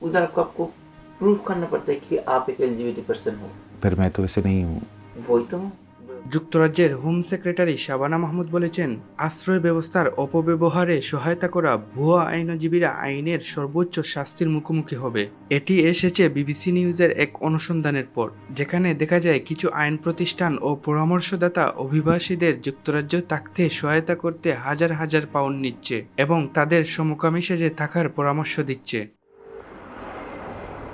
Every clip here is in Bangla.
उधर आपको प्रूफ करना पड़ता है कि आप एक एलजीबीटी पर्सन हो। पर मैं तो वैसे नहीं हूँ। वही तो যুক্তরাজ্যের হোম সেক্রেটারি শাবানা মাহমুদ বলেছেন, আশ্রয় ব্যবস্থার অপব্যবহারে সহায়তা করা ভুয়া আইনজীবীরা আইনের সর্বোচ্চ শাস্তির মুখোমুখি হবে। এটি এসেছে বিবিসি নিউজের এক অনুসন্ধানের পর, যেখানে দেখা যায় কিছু আইন প্রতিষ্ঠান ও পরামর্শদাতা অভিবাসীদের যুক্তরাজ্য থাকতে সহায়তা করতে হাজার হাজার পাউন্ড নিচ্ছে এবং তাদের সমকামী সেজে থাকার পরামর্শ দিচ্ছে।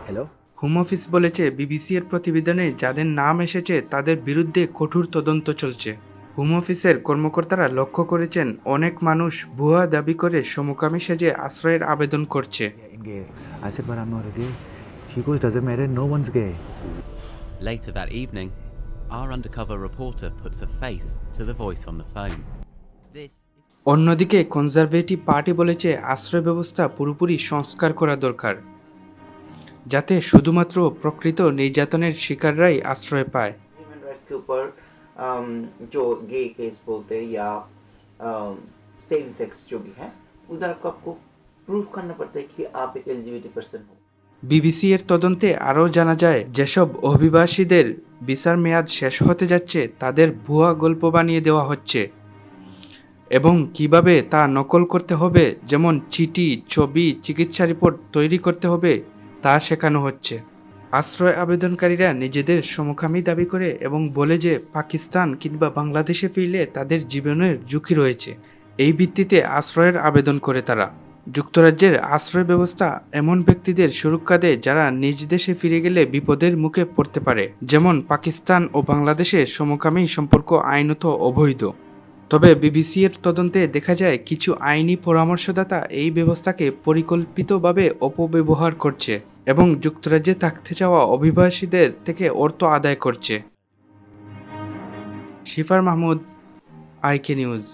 হ্যালো। হোম অফিস বলেছে, বিবিসি এর প্রতিবেদনে যাদের নাম এসেছে তাদের বিরুদ্ধে কঠোর তদন্ত চলছে। হোম অফিসের কর্মকর্তারা লক্ষ্য করেছেন অনেক মানুষ ভুয়া দাবি করে সমকামী সেজে আশ্রয়ের আবেদন করছে। In gay. I said, but I'm not a gay. She goes, doesn't matter, no one's gay. Later that evening, our undercover reporter puts a face to the voice on the phone. This is অন্যদিকে কনজারভেটিভ পার্টি বলেছে আশ্রয় ব্যবস্থা পুরোপুরি সংস্কার করা দরকার, যাতে শুধুমাত্র প্রকৃত নির্যাতনের শিকাররাই আশ্রয় পায়। ह्यूमन राइट्स के ऊपर जो गे केस बोलते हैं या सेम सेक्स जो भी है उधर आपको प्रूफ करना पड़ता है कि आप एक एलजीबीटी पर्सन हो। বিবিসি এর তদন্তে আরও জানা যায়, যেসব অভিবাসীদের ভিসার মেয়াদ শেষ হতে যাচ্ছে তাদের ভুয়া গল্প বানিয়ে দেওয়া হচ্ছে এবং কিভাবে তা নকল করতে হবে, যেমন চিঠি, ছবি, চিকিৎসা রিপোর্ট তৈরি করতে হবে তা শেখানো হচ্ছে। আশ্রয় আবেদনকারীরা নিজেদের সমকামী দাবি করে এবং বলে যে পাকিস্তান কিংবা বাংলাদেশে ফিরলে তাদের জীবনের ঝুঁকি রয়েছে। এই ভিত্তিতে আশ্রয়ের আবেদন করে তারা। যুক্তরাজ্যের আশ্রয় ব্যবস্থা এমন ব্যক্তিদের সুরক্ষা দেয় যারা নিজ দেশে ফিরে গেলে বিপদের মুখে পড়তে পারে, যেমন পাকিস্তান ও বাংলাদেশে সমকামী সম্পর্ক আইনত অবৈধ। তবে বিবিসি এর তদন্তে দেখা যায় কিছু আইনি পরামর্শদাতা এই ব্যবস্থাকে পরিকল্পিতভাবে অপব্যবহার করছে এবং যুক্তরাজ্যে থাকতে চাওয়া অভিবাসীদের থেকে অর্থ আদায় করছে। শিফার মাহমুদ, আইকে নিউজ।